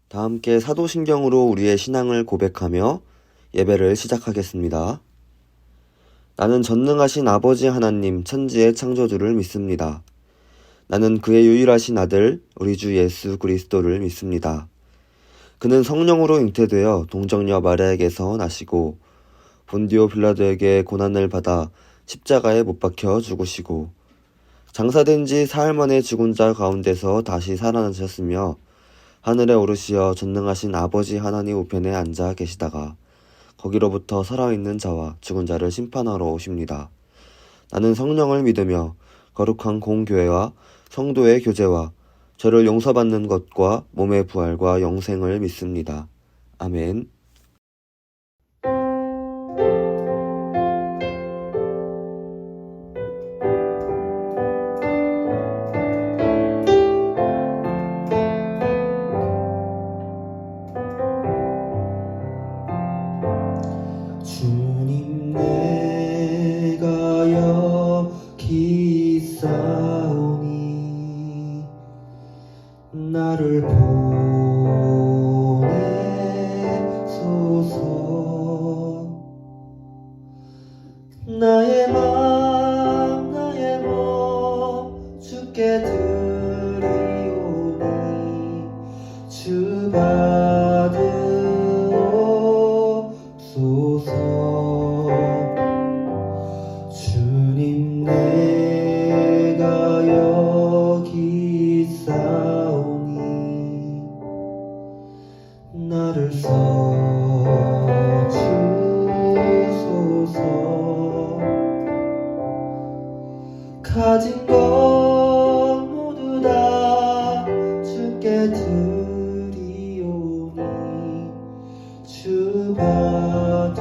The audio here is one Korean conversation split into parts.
다 함께 사도신경으로 우리의 신앙을 고백하며 예배를 시작하겠습니다. 나는 전능하신 아버지 하나님 천지의 창조주를 믿습니다. 나는 그의 유일하신 아들 우리 주 예수 그리스도를 믿습니다. 그는 성령으로 잉태되어 동정녀 마리아에게서 나시고 본디오 빌라도에게 고난을 받아 십자가에 못 박혀 죽으시고 장사된 지 사흘 만에 죽은 자 가운데서 다시 살아나셨으며 하늘에 오르시어 전능하신 아버지 하나님 우편에 앉아 계시다가 거기로부터 살아있는 자와 죽은 자를 심판하러 오십니다. 나는 성령을 믿으며 거룩한 공교회와 성도의 교제와 죄를 용서받는 것과 몸의 부활과 영생을 믿습니다. 아멘. 주님 내가 여기 있사오니 나를 보내소서. 나의 맘 나의 몸 주께 드리오니 주 받으옵소서. 주님 내가 여기 있사오니 나를 써주소서. 가진 것 모두 다 주께 드리오니 주 받으옵소서.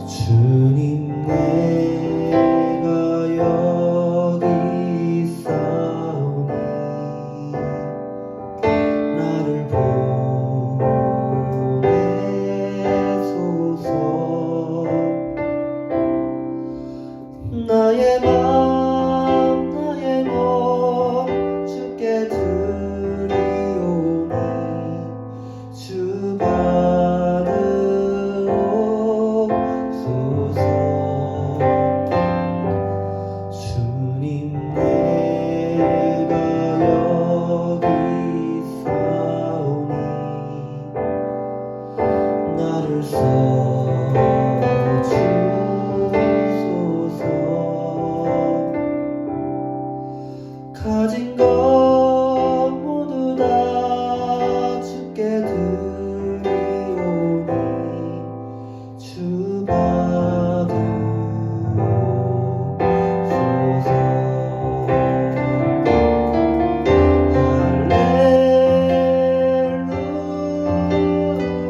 주님 내가 여기 있사오니 나를 보내소서. 나의 맘 나의 몸 주께 드리오니 주 받으옵소서. 주님 내가 여기 있사오니 나를 써주소서. 가진 것 모두 다 주께 드리오니 주 받으옵소서. 할렐루야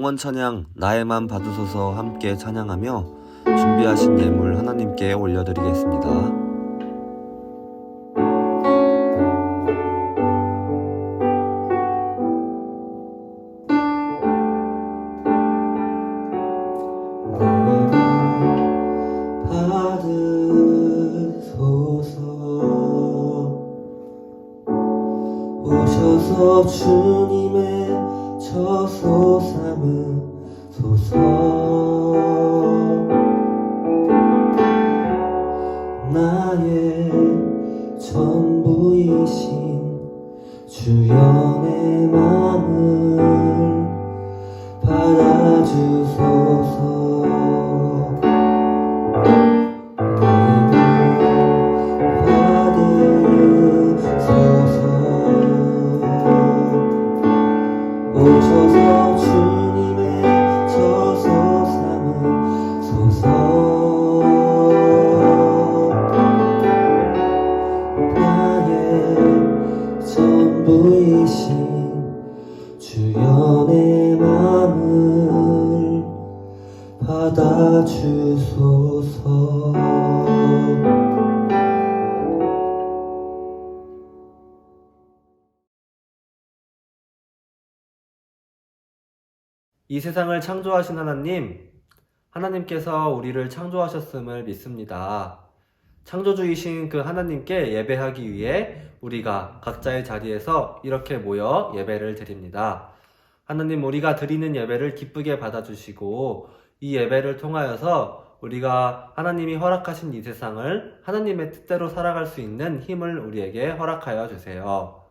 봉헌 찬양 나의 맘 받으소서 함께 찬양하며 준비하신 예물 하나님께 올려드리겠습니다. 오셔서 주님의 저소 삼으소서. 나의 전부이신 주여 내 맘을 받아주소서. 오셔서 주님의 저소 삼으소서. 나의 전부이신 주여 내 맘을 받아주소서. 이 세상을 창조하신 하나님께서 우리를 창조하셨음을 믿습니다. 창조주이신 그 하나님께 예배하기 위해 우리가 각자의 자리에서 이렇게 모여 예배를 드립니다. 하나님, 우리가 드리는 예배를 기쁘게 받아주시고 이 예배를 통하여서 우리가 하나님이 허락하신 이 세상을 하나님의 뜻대로 살아갈 수 있는 힘을 우리에게 허락하여 주세요.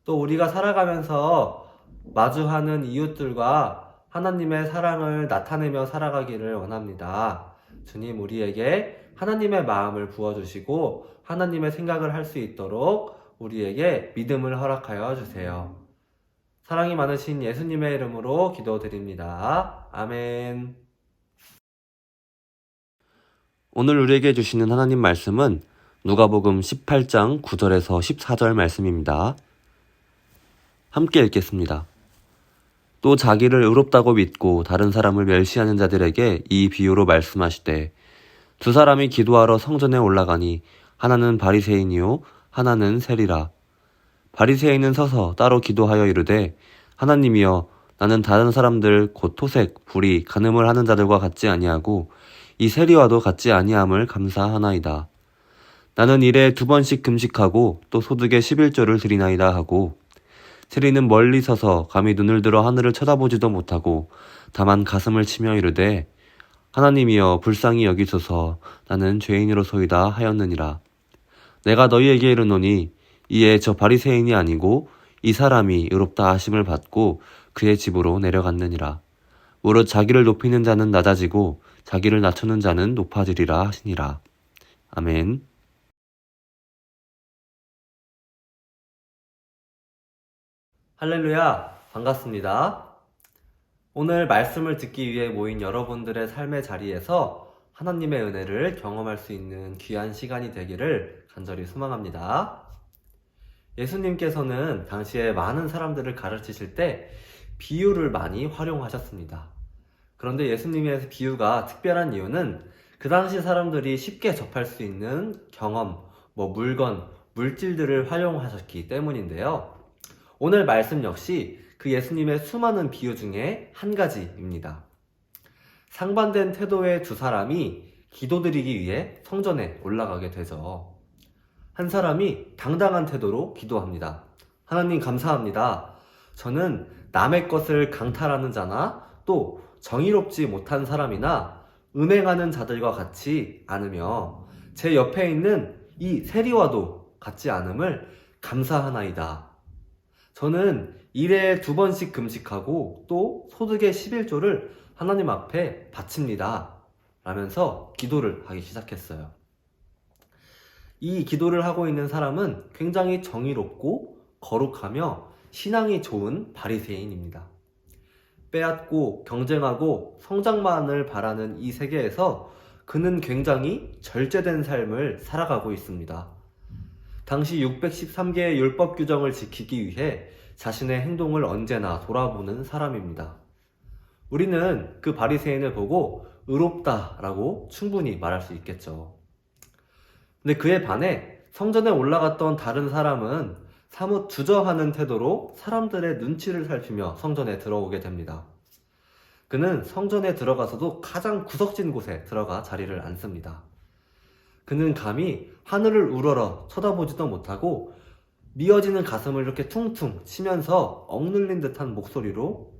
또 우리가 살아가면서 마주하는 이웃들과 하나님의 사랑을 나타내며 살아가기를 원합니다. 주님, 우리에게 하나님의 마음을 부어주시고 하나님의 생각을 할 수 있도록 우리에게 믿음을 허락하여 주세요. 사랑이 많으신 예수님의 이름으로 기도드립니다. 아멘. 오늘 우리에게 주시는 하나님 말씀은 누가복음 18장 9절에서 14절 말씀입니다. 함께 읽겠습니다. 또 자기를 의롭다고 믿고 다른 사람을 멸시하는 자들에게 이 비유로 말씀하시되, 두 사람이 기도하러 성전에 올라가니 하나는 바리새인이요 하나는 세리라. 바리새인은 서서 따로 기도하여 이르되, 하나님이여, 나는 다른 사람들 곧 토색, 불의, 간음을 하는 자들과 같지 아니하고 이 세리와도 같지 아니함을 감사하나이다. 나는 일에 2번씩 금식하고 또 소득의 11조를 드리나이다 하고, 세리는 멀리 서서 감히 눈을 들어 하늘을 쳐다보지도 못하고 다만 가슴을 치며 이르되, 하나님이여 불쌍히 여기소서, 나는 죄인으로소이다 하였느니라. 내가 너희에게 이르노니 이에 저 바리새인이 아니고 이 사람이 의롭다 하심을 받고 그의 집으로 내려갔느니라. 무릇 자기를 높이는 자는 낮아지고 자기를 낮추는 자는 높아지리라 하시니라. 아멘. 할렐루야, 반갑습니다. 오늘 말씀을 듣기 위해 모인 여러분들의 삶의 자리에서 하나님의 은혜를 경험할 수 있는 귀한 시간이 되기를 간절히 소망합니다. 예수님께서는 당시에 많은 사람들을 가르치실 때 비유를 많이 활용하셨습니다. 그런데 예수님의 비유가 특별한 이유는 그 당시 사람들이 쉽게 접할 수 있는 경험, 물건, 물질들을 활용하셨기 때문인데요. 오늘 말씀 역시 그 예수님의 수많은 비유 중에 한 가지입니다. 상반된 태도의 두 사람이 기도드리기 위해 성전에 올라가게 되죠. 한 사람이 당당한 태도로 기도합니다. 하나님 감사합니다. 저는 남의 것을 강탈하는 자나 또 정의롭지 못한 사람이나 음행하는 자들과 같지 않으며 제 옆에 있는 이 세리와도 같지 않음을 감사하나이다. 저는 일에 2번씩 금식하고 또 소득의 11조를 하나님 앞에 바칩니다. 라면서 기도를 하기 시작했어요. 이 기도를 하고 있는 사람은 굉장히 정의롭고 거룩하며 신앙이 좋은 바리새인입니다. 빼앗고 경쟁하고 성장만을 바라는 이 세계에서 그는 굉장히 절제된 삶을 살아가고 있습니다. 당시 613개의 율법 규정을 지키기 위해 자신의 행동을 언제나 돌아보는 사람입니다. 우리는 그 바리새인을 보고 의롭다라고 충분히 말할 수 있겠죠. 근데 그에 반해 성전에 올라갔던 다른 사람은 사뭇 주저하는 태도로 사람들의 눈치를 살피며 성전에 들어오게 됩니다. 그는 성전에 들어가서도 가장 구석진 곳에 들어가 자리를 앉습니다. 그는 감히 하늘을 우러러 쳐다보지도 못하고 미어지는 가슴을 이렇게 퉁퉁 치면서 억눌린 듯한 목소리로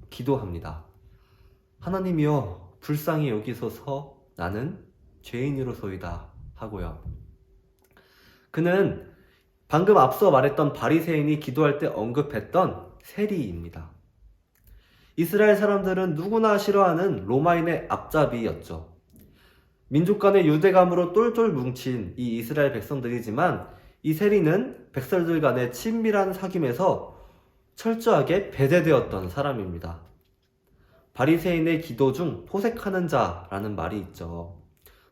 기도합니다. 하나님이여, 불쌍히 여기소서, 나는 죄인이로소이다 하고요. 그는 방금 앞서 말했던 바리새인이 기도할 때 언급했던 세리입니다. 이스라엘 사람들은 누구나 싫어하는 로마인의 앞잡이였죠. 민족 간의 유대감으로 똘똘 뭉친 이 이스라엘 백성들이지만 이 세리는 백성들 간의 친밀한 사귐에서 철저하게 배제되었던 사람입니다. 바리새인의 기도 중 토색하는 자라는 말이 있죠.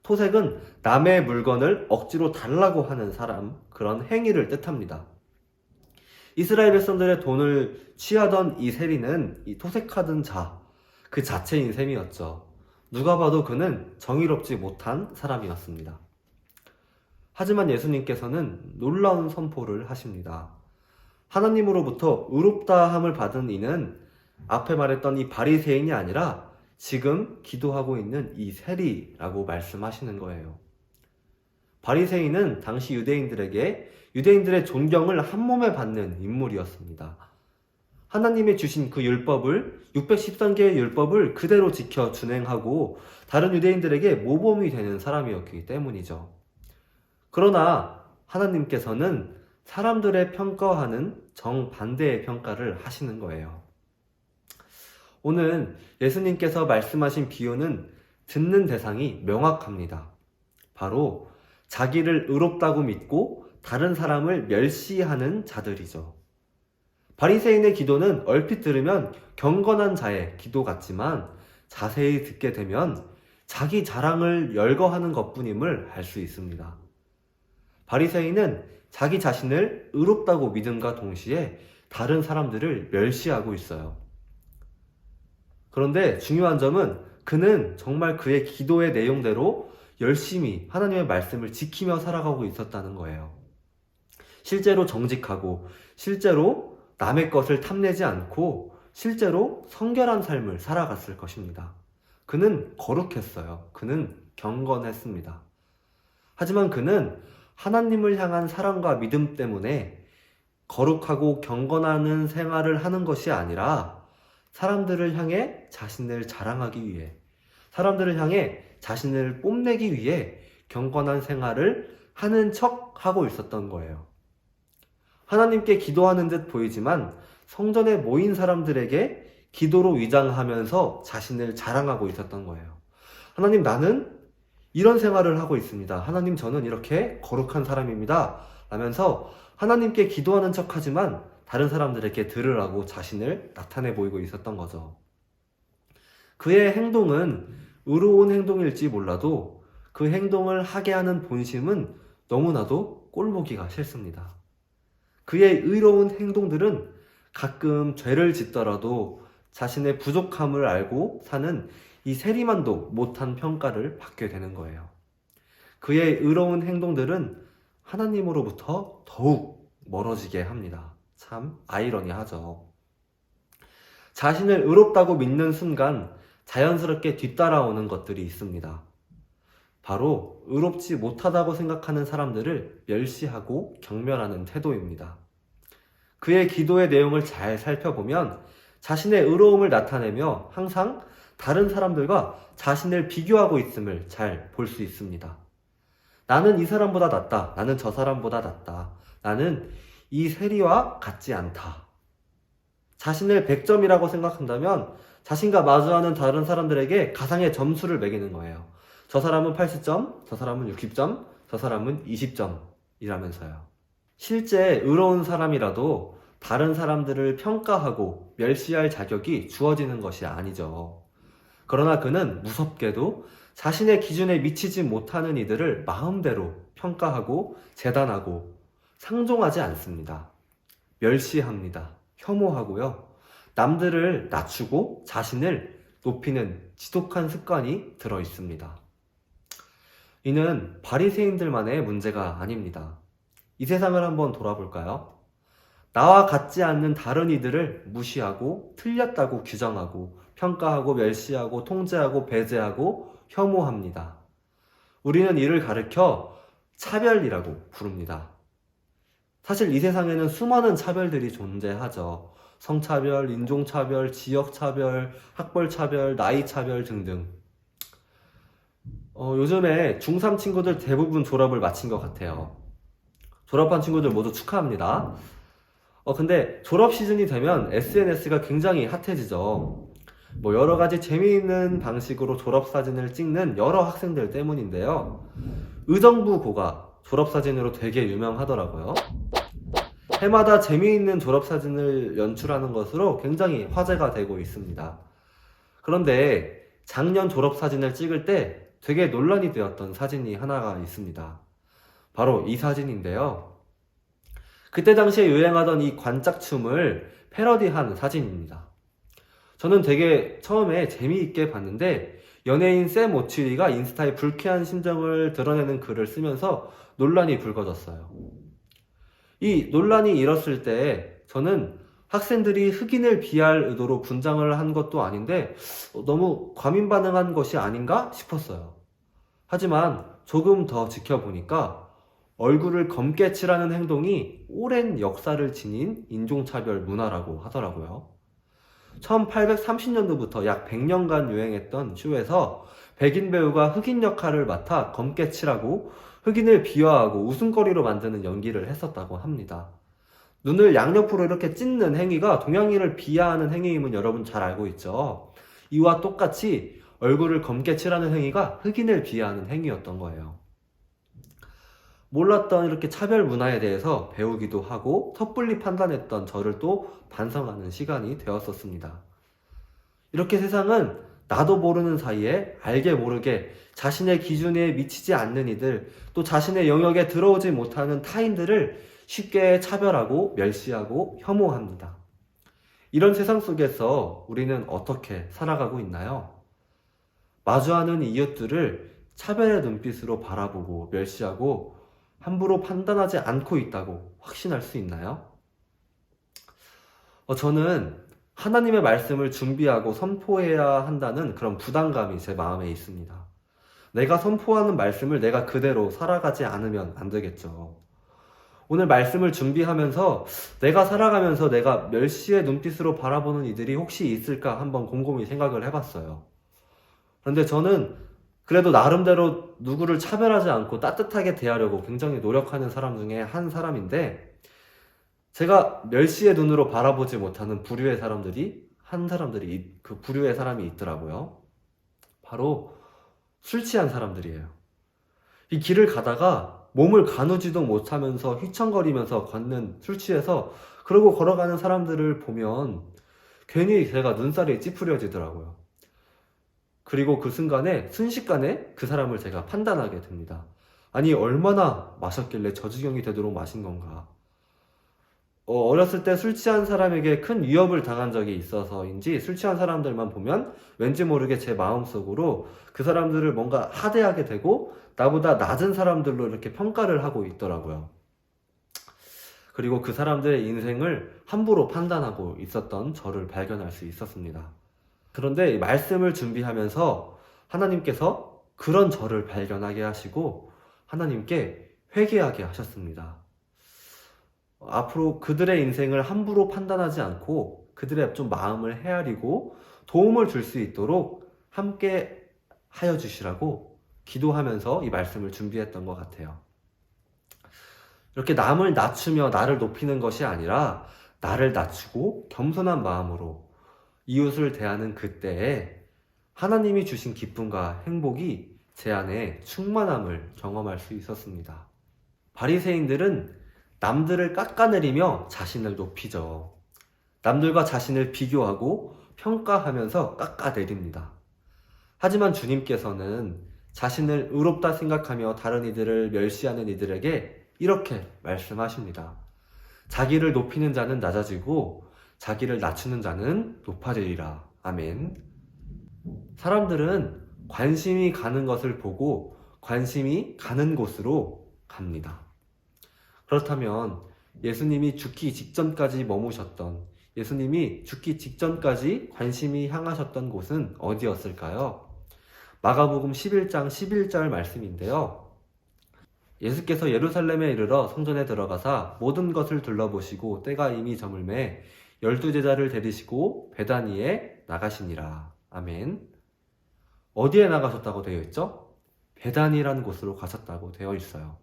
토색은 남의 물건을 억지로 달라고 하는 사람, 그런 행위를 뜻합니다. 이스라엘 백성들의 돈을 취하던 이 세리는 이 토색하던 자, 그 자체인 셈이었죠. 누가 봐도 그는 정의롭지 못한 사람이었습니다. 하지만 예수님께서는 놀라운 선포를 하십니다. 하나님으로부터 의롭다함을 받은 이는 앞에 말했던 이 바리새인이 아니라 지금 기도하고 있는 이 세리라고 말씀하시는 거예요. 바리새인은 당시 유대인들의 존경을 한몸에 받는 인물이었습니다. 하나님이 주신 그 율법을 613개의 율법을 그대로 지켜 준행하고 다른 유대인들에게 모범이 되는 사람이었기 때문이죠. 그러나 하나님께서는 사람들의 평가와는 정반대의 평가를 하시는 거예요. 오늘 예수님께서 말씀하신 비유는 듣는 대상이 명확합니다. 바로 자기를 의롭다고 믿고 다른 사람을 멸시하는 자들이죠. 바리새인의 기도는 얼핏 들으면 경건한 자의 기도 같지만 자세히 듣게 되면 자기 자랑을 열거하는 것뿐임을 알 수 있습니다. 바리새인은 자기 자신을 의롭다고 믿음과 동시에 다른 사람들을 멸시하고 있어요. 그런데 중요한 점은 그는 정말 그의 기도의 내용대로 열심히 하나님의 말씀을 지키며 살아가고 있었다는 거예요. 실제로 정직하고 실제로 남의 것을 탐내지 않고 실제로 성결한 삶을 살아갔을 것입니다. 그는 거룩했어요. 그는 경건했습니다. 하지만 그는 하나님을 향한 사랑과 믿음 때문에 거룩하고 경건하는 생활을 하는 것이 아니라 사람들을 향해 자신을 자랑하기 위해, 사람들을 향해 자신을 뽐내기 위해 경건한 생활을 하는 척 하고 있었던 거예요. 하나님께 기도하는 듯 보이지만 성전에 모인 사람들에게 기도로 위장하면서 자신을 자랑하고 있었던 거예요. 하나님, 나는 이런 생활을 하고 있습니다. 하나님, 저는 이렇게 거룩한 사람입니다. 라면서 하나님께 기도하는 척 하지만 다른 사람들에게 들으라고 자신을 나타내 보이고 있었던 거죠. 그의 행동은 의로운 행동일지 몰라도 그 행동을 하게 하는 본심은 너무나도 꼴보기가 싫습니다. 그의 의로운 행동들은 가끔 죄를 짓더라도 자신의 부족함을 알고 사는 이 세리만도 못한 평가를 받게 되는 거예요. 그의 의로운 행동들은 하나님으로부터 더욱 멀어지게 합니다. 참 아이러니하죠. 자신을 의롭다고 믿는 순간 자연스럽게 뒤따라오는 것들이 있습니다. 바로 의롭지 못하다고 생각하는 사람들을 멸시하고 경멸하는 태도입니다. 그의 기도의 내용을 잘 살펴보면 자신의 의로움을 나타내며 항상 다른 사람들과 자신을 비교하고 있음을 잘 볼 수 있습니다. 나는 이 사람보다 낫다. 나는 저 사람보다 낫다. 나는 이 세리와 같지 않다. 자신을 100점이라고 생각한다면 자신과 마주하는 다른 사람들에게 가상의 점수를 매기는 거예요. 저 사람은 80점, 저 사람은 60점, 저 사람은 20점이라면서요. 실제 의로운 사람이라도 다른 사람들을 평가하고 멸시할 자격이 주어지는 것이 아니죠. 그러나 그는 무섭게도 자신의 기준에 미치지 못하는 이들을 마음대로 평가하고 재단하고 상종하지 않습니다. 멸시합니다. 혐오하고요. 남들을 낮추고 자신을 높이는 지독한 습관이 들어 있습니다. 이는 바리새인들만의 문제가 아닙니다. 이 세상을 한번 돌아볼까요? 나와 같지 않는 다른 이들을 무시하고 틀렸다고 규정하고 평가하고 멸시하고 통제하고 배제하고 혐오합니다. 우리는 이를 가르쳐 차별이라고 부릅니다. 사실 이 세상에는 수많은 차별들이 존재하죠. 성차별, 인종차별, 지역차별, 학벌차별, 나이차별 등등. 요즘에 중3 친구들 대부분 졸업을 마친 것 같아요. 졸업한 친구들 모두 축하합니다. 근데 졸업 시즌이 되면 SNS가 굉장히 핫해지죠. 여러 가지 재미있는 방식으로 졸업사진을 찍는 여러 학생들 때문인데요. 의정부고가 졸업사진으로 되게 유명하더라고요. 해마다 재미있는 졸업사진을 연출하는 것으로 굉장히 화제가 되고 있습니다. 그런데 작년 졸업사진을 찍을 때 되게 논란이 되었던 사진이 하나가 있습니다. 바로 이 사진인데요. 그때 당시에 유행하던 이 관짝춤을 패러디한 사진입니다. 저는 되게 처음에 재미있게 봤는데 연예인 샘 오치리가 인스타에 불쾌한 심정을 드러내는 글을 쓰면서 논란이 불거졌어요. 이 논란이 일었을 때 저는 학생들이 흑인을 비하할 의도로 분장을 한 것도 아닌데 너무 과민 반응한 것이 아닌가 싶었어요. 하지만 조금 더 지켜보니까 얼굴을 검게 칠하는 행동이 오랜 역사를 지닌 인종차별 문화라고 하더라고요. 1830년도부터 약 100년간 유행했던 쇼에서 백인 배우가 흑인 역할을 맡아 검게 칠하고 흑인을 비하하고 웃음거리로 만드는 연기를 했었다고 합니다. 눈을 양옆으로 이렇게 찢는 행위가 동양인을 비하하는 행위임은 여러분 잘 알고 있죠. 이와 똑같이 얼굴을 검게 칠하는 행위가 흑인을 비하하는 행위였던 거예요. 몰랐던 이렇게 차별 문화에 대해서 배우기도 하고 섣불리 판단했던 저를 또 반성하는 시간이 되었었습니다. 이렇게 세상은 나도 모르는 사이에 알게 모르게 자신의 기준에 미치지 않는 이들, 또 자신의 영역에 들어오지 못하는 타인들을 쉽게 차별하고 멸시하고 혐오합니다. 이런 세상 속에서 우리는 어떻게 살아가고 있나요? 마주하는 이웃들을 차별의 눈빛으로 바라보고 멸시하고 함부로 판단하지 않고 있다고 확신할 수 있나요? 저는 하나님의 말씀을 준비하고 선포해야 한다는 그런 부담감이 제 마음에 있습니다. 내가 선포하는 말씀을 내가 그대로 살아가지 않으면 안 되겠죠. 오늘 말씀을 준비하면서 내가 살아가면서 내가 멸시의 눈빛으로 바라보는 이들이 혹시 있을까 한번 곰곰이 생각을 해봤어요. 그런데 저는 그래도 나름대로 누구를 차별하지 않고 따뜻하게 대하려고 굉장히 노력하는 사람 중에 한 사람인데 제가 멸시의 눈으로 바라보지 못하는 부류의 사람들이 그 부류의 사람이 있더라고요. 바로 술 취한 사람들이에요. 이 길을 가다가 몸을 가누지도 못하면서 휘청거리면서 걷는 술 취해서 그러고 걸어가는 사람들을 보면 괜히 제가 눈살이 찌푸려지더라고요. 그리고 그 순식간에 그 사람을 제가 판단하게 됩니다. 아니, 얼마나 마셨길래 저 지경이 되도록 마신 건가? 어렸을 때 술 취한 사람에게 큰 위협을 당한 적이 있어서인지 술 취한 사람들만 보면 왠지 모르게 제 마음속으로 그 사람들을 뭔가 하대하게 되고 나보다 낮은 사람들로 이렇게 평가를 하고 있더라고요. 그리고 그 사람들의 인생을 함부로 판단하고 있었던 저를 발견할 수 있었습니다. 그런데 이 말씀을 준비하면서 하나님께서 그런 저를 발견하게 하시고 하나님께 회개하게 하셨습니다. 앞으로 그들의 인생을 함부로 판단하지 않고 그들의 좀 마음을 헤아리고 도움을 줄 수 있도록 함께 하여 주시라고 기도하면서 이 말씀을 준비했던 것 같아요. 이렇게 남을 낮추며 나를 높이는 것이 아니라 나를 낮추고 겸손한 마음으로 이웃을 대하는 그때에 하나님이 주신 기쁨과 행복이 제 안에 충만함을 경험할 수 있었습니다. 바리새인들은 남들을 깎아내리며 자신을 높이죠. 남들과 자신을 비교하고 평가하면서 깎아내립니다. 하지만 주님께서는 자신을 의롭다 생각하며 다른 이들을 멸시하는 이들에게 이렇게 말씀하십니다. 자기를 높이는 자는 낮아지고 자기를 낮추는 자는 높아지리라. 아멘. 사람들은 관심이 가는 것을 보고 관심이 가는 곳으로 갑니다. 그렇다면 예수님이 죽기 직전까지 머무셨던, 예수님이 죽기 직전까지 관심이 향하셨던 곳은 어디였을까요? 마가복음 11장 11절 말씀인데요. 예수께서 예루살렘에 이르러 성전에 들어가사 모든 것을 둘러보시고 때가 이미 저물매 12제자를 데리시고 베다니에 나가시니라. 아멘. 어디에 나가셨다고 되어 있죠? 베다니라는 곳으로 가셨다고 되어 있어요.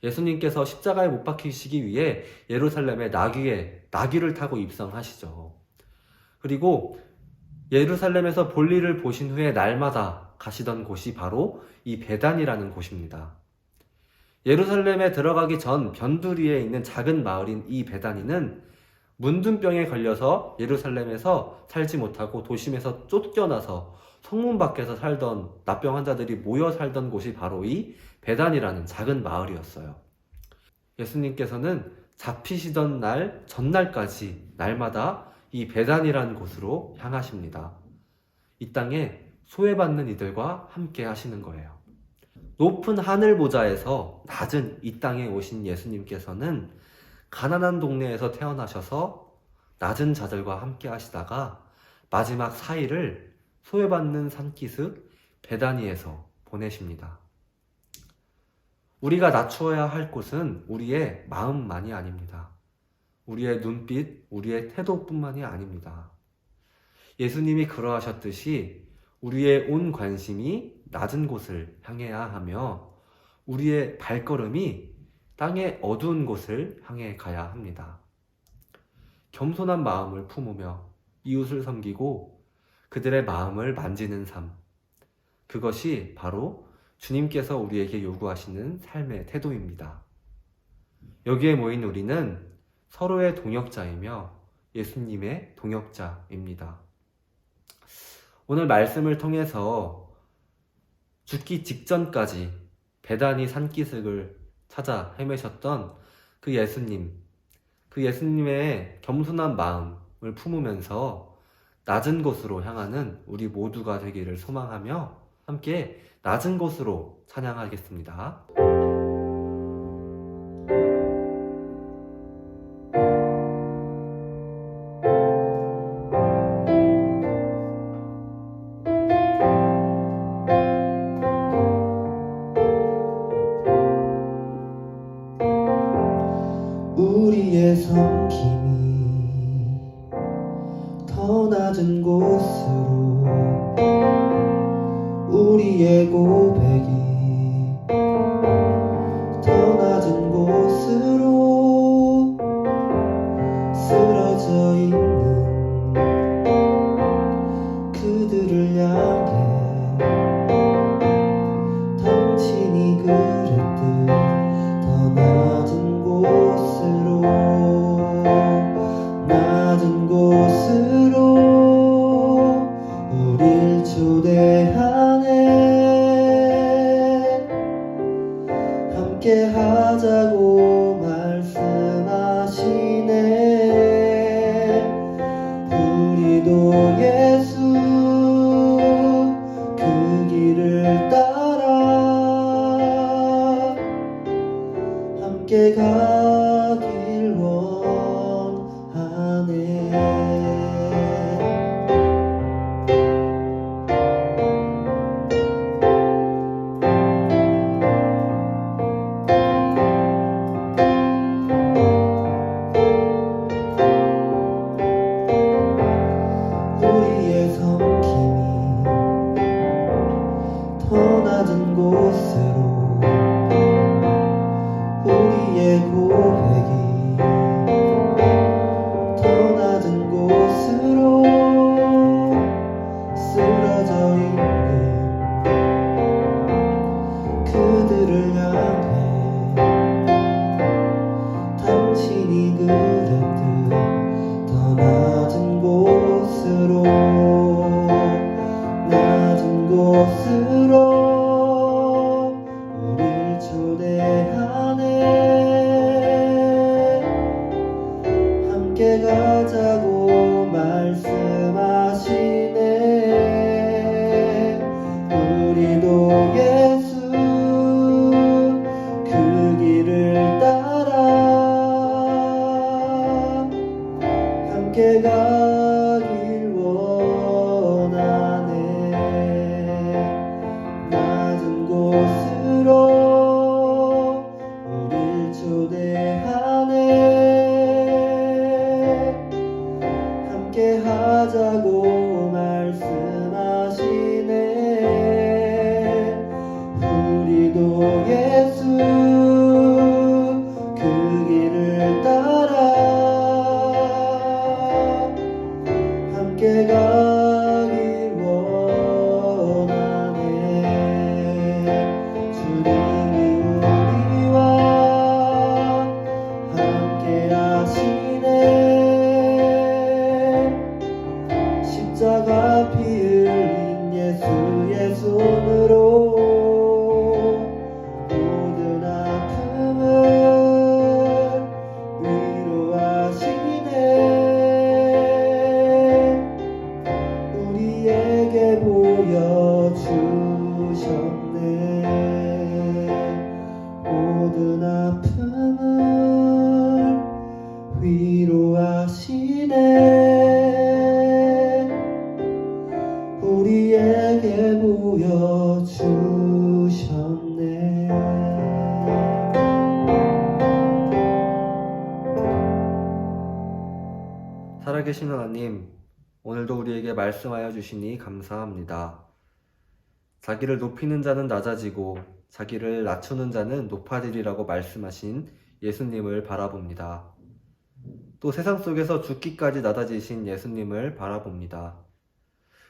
예수님께서 십자가에 못 박히시기 위해 예루살렘에 나귀를 타고 입성하시죠. 그리고 예루살렘에서 볼일을 보신 후에 날마다 가시던 곳이 바로 이 베단이라는 곳입니다. 예루살렘에 들어가기 전 변두리에 있는 작은 마을인 이 베다니는 문둥병에 걸려서 예루살렘에서 살지 못하고 도심에서 쫓겨나서 성문 밖에서 살던 납병 환자들이 모여 살던 곳이 바로 이 베단이라는 작은 마을이었어요. 예수님께서는 잡히시던 날 전날까지 날마다 이 베단이라는 곳으로 향하십니다. 이 땅에 소외받는 이들과 함께 하시는 거예요. 높은 하늘 보좌에서 낮은 이 땅에 오신 예수님께서는 가난한 동네에서 태어나셔서 낮은 자들과 함께 하시다가 마지막 사일을 소외받는 산기슭 베다니에서 보내십니다. 우리가 낮추어야 할 곳은 우리의 마음만이 아닙니다. 우리의 눈빛, 우리의 태도뿐만이 아닙니다. 예수님이 그러하셨듯이 우리의 온 관심이 낮은 곳을 향해야 하며 우리의 발걸음이 땅의 어두운 곳을 향해 가야 합니다. 겸손한 마음을 품으며 이웃을 섬기고 그들의 마음을 만지는 삶, 그것이 바로 주님께서 우리에게 요구하시는 삶의 태도입니다. 여기에 모인 우리는 서로의 동역자이며 예수님의 동역자입니다. 오늘 말씀을 통해서 죽기 직전까지 베다니 산기슭을 찾아 헤매셨던 그 예수님의 겸손한 마음을 품으면서 낮은 곳으로 향하는 우리 모두가 되기를 소망하며 함께 낮은 곳으로 찬양하겠습니다. 우리의 섬김이 더 낮은 곳으로 우리의 고백이 더 낮은 곳으로 쓰러져 있는 그들을 향해 당신이 그랬듯 더 낮은 곳으로 우릴 초대하네. 함께 하자고 말씀하시네. 우리도 예수 그 길을 따라 함께 가길 원하네. 우리의 섬김이 더 낮은 곳으로 우리의 고백이 더 낮은 곳으로 쓰러져 있는 그들을 향해 당신이 그랬듯 더 낮은 곳으로 살아계신 하나님, 오늘도 우리에게 말씀하여 주시니 감사합니다. 자기를 높이는 자는 낮아지고 자기를 낮추는 자는 높아지리라고 말씀하신 예수님을 바라봅니다. 또 세상 속에서 죽기까지 낮아지신 예수님을 바라봅니다.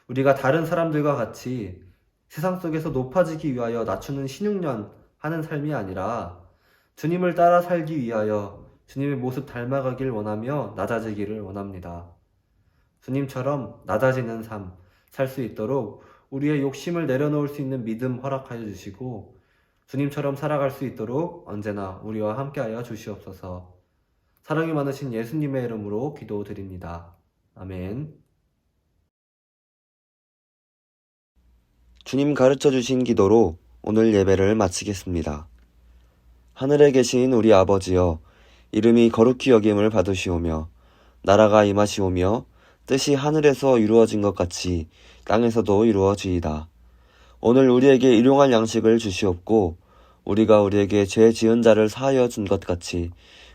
우리가 다른 사람들과 같이 세상 속에서 높아지기 위하여 낮추는 신용년 하는 삶이 아니라 주님을 따라 살기 위하여 주님의 모습 닮아가길 원하며 낮아지기를 원합니다. 주님처럼 낮아지는 삶 살 수 있도록 우리의 욕심을 내려놓을 수 있는 믿음 허락하여 주시고 주님처럼 살아갈 수 있도록 언제나 우리와 함께하여 주시옵소서. 사랑이 많으신 예수님의 이름으로 기도드립니다. 아멘. 주님 가르쳐 주신 기도로 오늘 예배를 마치겠습니다. 하늘에 계신 우리 아버지여, 이름이 거룩히 여김을 받으시오며 나라가 임하시오며 뜻이 하늘에서 이루어진 것 같이 땅에서도 이루어지이다. 오늘 우리에게 일용할 양식을 주시옵고 우리가 우리에게 죄 지은 자를 사하여 준 것 같이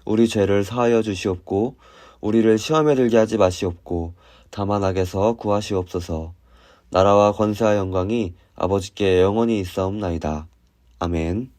우리 죄를 사하여 주시옵고 우리를 시험에 들게 하지 마시옵고 다만 악에서 구하시옵소서. 나라와 권세와 영광이 아버지께 영원히 있사옵나이다. 아멘.